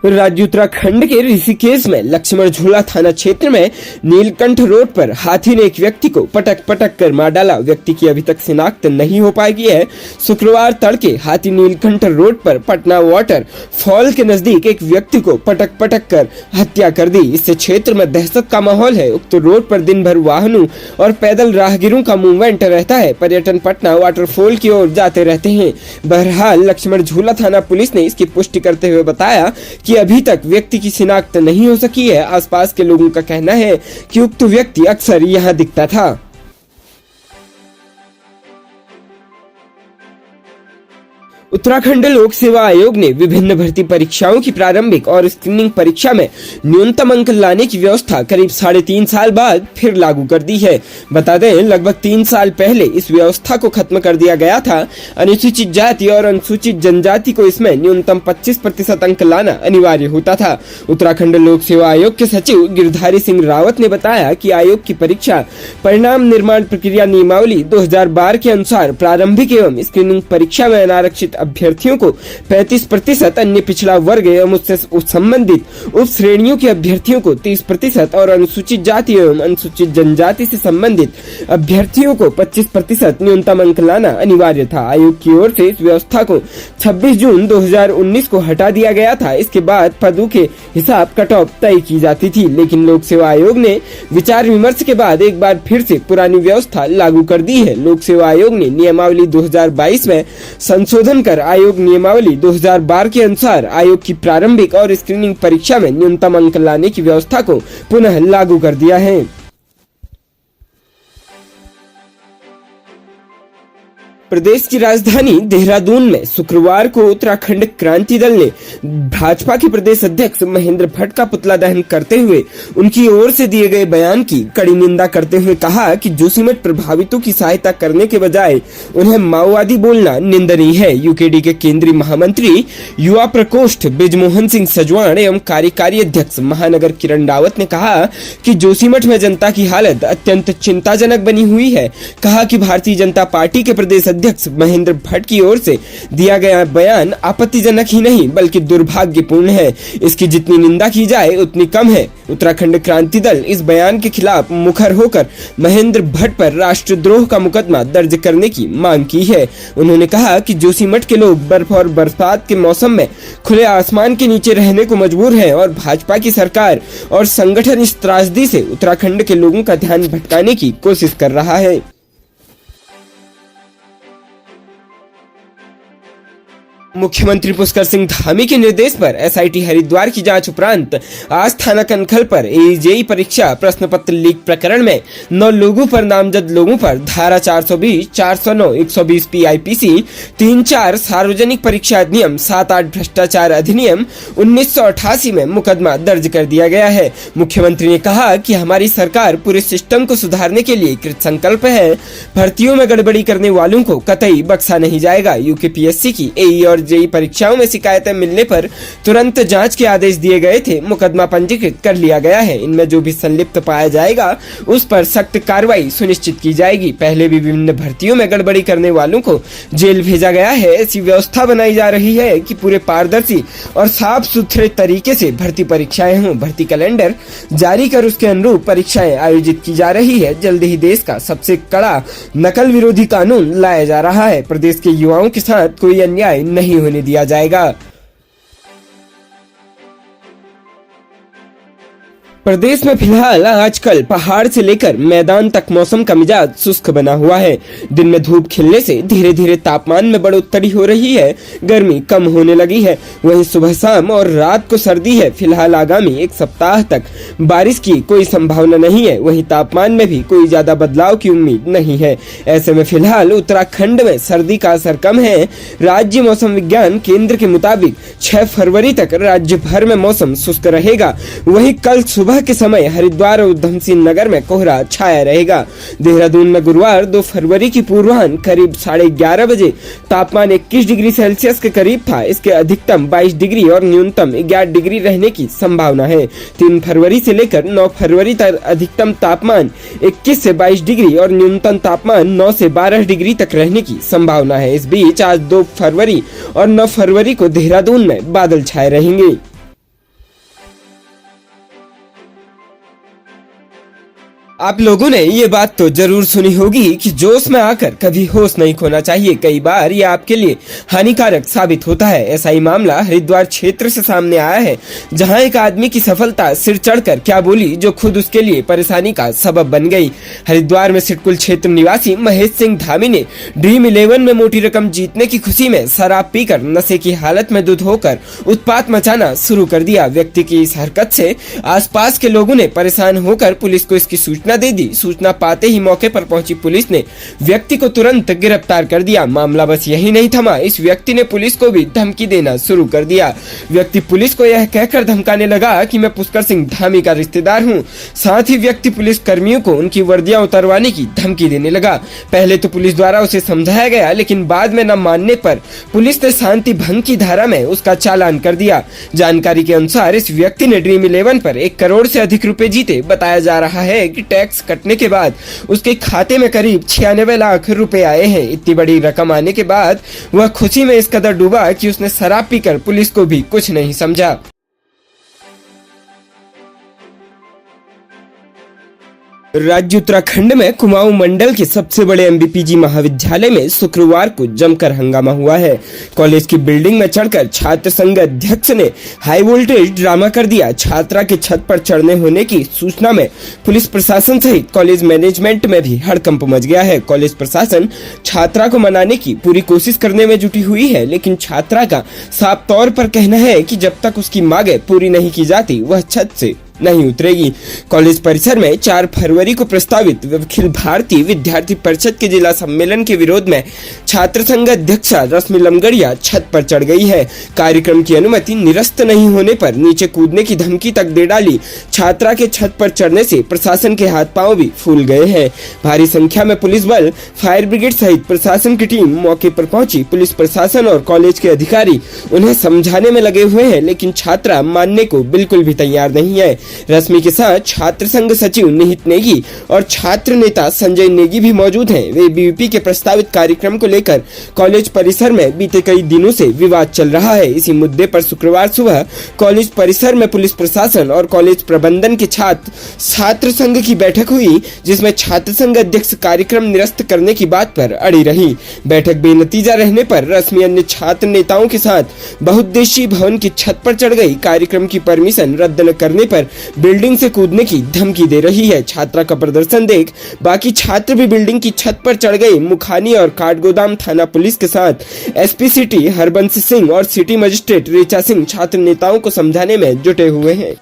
राज्य उत्तराखंड के ऋषिकेश में लक्ष्मण झूला थाना क्षेत्र में नीलकंठ रोड पर हाथी ने एक व्यक्ति को पटक कर मार डाला। व्यक्ति की अभी तक शिनाख्त नहीं हो पाई है। शुक्रवार तड़के हाथी नीलकंठ रोड पर पटना वाटर फॉल के नजदीक एक व्यक्ति को पटक कर हत्या कर दी। इससे क्षेत्र में दहशत का माहौल है। उक्त रोड पर दिन भर वाहनों और पैदल राहगीरों का मूवमेंट रहता है। पर्यटन पटना वाटरफॉल की ओर जाते रहते हैं। बहरहाल लक्ष्मण झूला थाना पुलिस ने इसकी पुष्टि करते हुए बताया कि अभी तक व्यक्ति की शिनाख्त नहीं हो सकी है। आसपास के लोगों का कहना है कि उक्त व्यक्ति अक्सर यहां दिखता था। उत्तराखंड लोक सेवा आयोग ने विभिन्न भर्ती परीक्षाओं की प्रारंभिक और स्क्रीनिंग परीक्षा में न्यूनतम अंक लाने की व्यवस्था करीब 3.5 साल बाद फिर लागू कर दी है। बता दें, लगभग 3 साल पहले इस व्यवस्था को खत्म कर दिया गया था। अनुसूचित जाति और अनुसूचित जनजाति को इसमें न्यूनतम 25% अंक लाना अनिवार्य होता था। उत्तराखंड लोक सेवा आयोग के सचिव गिरधारी सिंह रावत ने बताया कि आयोग की परीक्षा परिणाम निर्माण प्रक्रिया नियमावली 2012 के अनुसार प्रारंभिक एवं स्क्रीनिंग परीक्षा में अनारक्षित अभ्यर्थियों को 35%, अन्य पिछड़ा वर्ग एवं उससे संबंधित उप श्रेणियों के अभ्यर्थियों को 30% और अनुसूचित जाति एवं अनुसूचित जनजाति से संबंधित अभ्यर्थियों को 25% न्यूनतम अंक लाना अनिवार्य था। आयोग की ओर से इस व्यवस्था को 26 जून 2019 को हटा दिया गया था। इसके बाद पदों के हिसाब कट ऑफ तय की जाती थी, लेकिन लोक सेवा आयोग ने विचार विमर्श के बाद एक बार फिर से पुरानी व्यवस्था लागू कर दी है। लोक सेवा आयोग ने नियमावली 2022 में संशोधन कर आयोग नियमावली 2012 के अनुसार आयोग की प्रारंभिक और स्क्रीनिंग परीक्षा में न्यूनतम अंक लाने की व्यवस्था को पुनः लागू कर दिया है। प्रदेश की राजधानी देहरादून में शुक्रवार को उत्तराखंड क्रांति दल ने भाजपा के प्रदेश अध्यक्ष महेंद्र भट्ट का पुतला दहन करते हुए उनकी ओर से दिए गए बयान की कड़ी निंदा करते हुए कहा कि जोशीमठ प्रभावितों की सहायता करने के बजाय उन्हें माओवादी बोलना निंदनीय है। यूकेडी के केंद्रीय महामंत्री युवा प्रकोष्ठ बृजमोहन सिंह सजवाण एवं कार्यकारी अध्यक्ष महानगर किरण रावत ने कहा कि जोशीमठ में जनता की हालत अत्यंत चिंताजनक बनी हुई है। कहा कि भारतीय जनता पार्टी के प्रदेश अध्यक्ष महेंद्र भट्ट की ओर से दिया गया बयान आपत्तिजनक ही नहीं बल्कि दुर्भाग्यपूर्ण है। इसकी जितनी निंदा की जाए उतनी कम है। उत्तराखंड क्रांति दल इस बयान के खिलाफ मुखर होकर महेंद्र भट्ट पर राष्ट्रद्रोह का मुकदमा दर्ज करने की मांग की है। उन्होंने कहा कि जोशीमठ के लोग बर्फ और बरसात के मौसम में खुले आसमान के नीचे रहने को मजबूर हैं और भाजपा की सरकार और संगठन इस त्रासदी से उत्तराखंड के लोगों का ध्यान भटकाने की कोशिश कर रहा है। मुख्यमंत्री पुष्कर सिंह धामी के निर्देश पर एसआईटी हरिद्वार की जांच उपरांत आज थाना कनखल पर एजेई परीक्षा प्रश्न पत्र लीक प्रकरण में 9 लोगों पर नामजद लोगों पर धारा 420, 409, 120 पीआईपीसी, 34 सार्वजनिक परीक्षा अधिनियम, 7-8 भ्रष्टाचार अधिनियम 1988 में मुकदमा दर्ज कर दिया गया है। मुख्यमंत्री ने कहा कि हमारी सरकार पूरे सिस्टम को सुधारने के लिए कृत संकल्प है। भर्तियों में गड़बड़ी करने वालों को कतई बख्शा नहीं जाएगा। यूकेपीएससी की एई और जेई परीक्षाओं में शिकायतें मिलने पर तुरंत जांच के आदेश दिए गए थे। मुकदमा पंजीकृत कर लिया गया है। इनमें जो भी संलिप्त पाया जाएगा उस पर सख्त कार्रवाई सुनिश्चित की जाएगी। पहले भी विभिन्न भर्तियों में गड़बड़ी करने वालों को जेल भेजा गया है। ऐसी व्यवस्था बनाई जा रही है कि पूरे पारदर्शी और साफ सुथरे तरीके से भर्ती परीक्षाएं हों। भर्ती कैलेंडर जारी कर उसके अनुरूप परीक्षाएं आयोजित की जा रही है। जल्द ही देश का सबसे कड़ा नकल विरोधी कानून लाया जा रहा है। प्रदेश के युवाओं के साथ कोई अन्याय नहीं होने दिया जाएगा। प्रदेश में फिलहाल आजकल पहाड़ से लेकर मैदान तक मौसम का मिजाज शुष्क बना हुआ है। दिन में धूप खिलने से धीरे धीरे तापमान में बढ़ोतरी हो रही है। गर्मी कम होने लगी है। वहीं सुबह शाम और रात को सर्दी है। फिलहाल आगामी 1 सप्ताह तक बारिश की कोई संभावना नहीं है। वहीं तापमान में भी कोई ज्यादा बदलाव की उम्मीद नहीं है। ऐसे में फिलहाल उत्तराखंड में सर्दी का असर कम है। राज्य मौसम विज्ञान केंद्र के मुताबिक 6 फरवरी तक राज्य भर में मौसम शुष्क रहेगा। वहीं कल सुबह के समय हरिद्वार और उधम सिंह नगर में कोहरा छाया रहेगा। देहरादून में गुरुवार 2 फरवरी की पूर्वाह्न करीब 11:30 बजे तापमान 21 डिग्री सेल्सियस के करीब था। इसके अधिकतम 22 डिग्री और न्यूनतम 11 डिग्री रहने की संभावना है। 3 फरवरी से लेकर 9 फरवरी तक अधिकतम तापमान 21 से 22 डिग्री और न्यूनतम तापमान 9 से 12 डिग्री तक रहने की संभावना है। इस बीच आज 2 फरवरी और 9 फरवरी को देहरादून में बादल छाए रहेंगे। आप लोगों ने ये बात तो जरूर सुनी होगी कि जोश में आकर कभी होश नहीं खोना चाहिए। कई बार ये आपके लिए हानिकारक साबित होता है। ऐसा ही मामला हरिद्वार क्षेत्र से सामने आया है, जहां एक आदमी की सफलता सिर चढ़कर क्या बोली जो खुद उसके लिए परेशानी का सबब बन गई। हरिद्वार में सिटकुल क्षेत्र निवासी महेश सिंह धामी ने ड्रीम 11 में मोटी रकम जीतने की खुशी में शराब पीकर नशे की हालत में धुत होकर उत्पात मचाना शुरू कर दिया। व्यक्ति की इस हरकत से आसपास के लोगों ने परेशान होकर पुलिस को इसकी सूचना दे दी। सूचना पाते ही मौके पर पहुंची पुलिस ने व्यक्ति को तुरंत गिरफ्तार कर दिया। मामला बस यही नहीं थमा, इस व्यक्ति ने पुलिस को भी धमकी देना शुरू कर दिया। व्यक्ति पुलिस को यह कहकर धमकाने लगा कि मैं पुष्कर सिंह धामी का रिश्तेदार हूं। साथ ही व्यक्ति पुलिस कर्मियों को उनकी वर्दियां उतरवाने की धमकी देने लगा। पहले तो पुलिस द्वारा उसे समझाया गया, लेकिन बाद में न मानने पर पुलिस ने शांति भंग की धारा में उसका चालान कर दिया। जानकारी के अनुसार इस व्यक्ति ने ड्रीम 11 पर 1 करोड़ से अधिक रुपए जीते। बताया जा रहा है कि टैक्स कटने के बाद उसके खाते में करीब 96 लाख रुपए आए हैं। इतनी बड़ी रकम आने के बाद वह खुशी में इस कदर डूबा कि उसने शराब पीकर पुलिस को भी कुछ नहीं समझा। राज्य उत्तराखंड में कुमाऊं मंडल के सबसे बड़े एमबीपीजी महाविद्यालय में शुक्रवार को जमकर हंगामा हुआ है। कॉलेज की बिल्डिंग में चढ़कर छात्र संघ अध्यक्ष ने हाई वोल्टेज ड्रामा कर दिया। छात्रा के छत पर चढ़ने होने की सूचना में पुलिस प्रशासन सहित कॉलेज मैनेजमेंट में भी हड़कंप मच गया है। कॉलेज प्रशासन छात्रा को मनाने की पूरी कोशिश करने में जुटी हुई है, लेकिन छात्रा का साफ तौर पर कहना है कि जब तक उसकी मांगे पूरी नहीं की जाती वह छत से नहीं उतरेगी। कॉलेज परिसर में 4 फरवरी को प्रस्तावित अखिल भारतीय विद्यार्थी परिषद के जिला सम्मेलन के विरोध में छात्र संघ अध्यक्षा रश्मि लमगड़िया छत पर चढ़ गई है। कार्यक्रम की अनुमति निरस्त नहीं होने पर नीचे कूदने की धमकी तक दे डाली। छात्रा के छत पर चढ़ने से प्रशासन के हाथ पांव भी फूल गए हैं। भारी संख्या में पुलिस बल, फायर ब्रिगेड सहित प्रशासन की टीम मौके पर पहुंची। पुलिस प्रशासन और कॉलेज के अधिकारी उन्हें समझाने में लगे हुए हैं, लेकिन छात्रा मानने को बिल्कुल भी तैयार नहीं है। रश्मि के साथ छात्र संघ सचिव निहित नेगी और छात्र नेता संजय नेगी भी मौजूद हैं। वे बीवीपी के प्रस्तावित कार्यक्रम को लेकर कॉलेज परिसर में बीते कई दिनों से विवाद चल रहा है। इसी मुद्दे पर शुक्रवार सुबह कॉलेज परिसर में पुलिस प्रशासन और कॉलेज प्रबंधन के छात्र संघ की बैठक हुई, जिसमें छात्र संघ अध्यक्ष कार्यक्रम निरस्त करने की बात पर अड़ी रही। बैठक बेनतीजा रहने पर रश्मि अन्य छात्र नेताओं के साथ बहुउद्देशीय भवन की छत पर चढ़ गई। कार्यक्रम की परमिशन रद्द न करने पर बिल्डिंग से कूदने की धमकी दे रही है। छात्रा का प्रदर्शन देख बाकी छात्र भी बिल्डिंग की छत पर चढ़ गए। मुखानी और काठगोदाम थाना पुलिस के साथ एसपी सिटी हरबंश सिंह और सिटी मजिस्ट्रेट ऋचा सिंह छात्र नेताओं को समझाने में जुटे हुए हैं।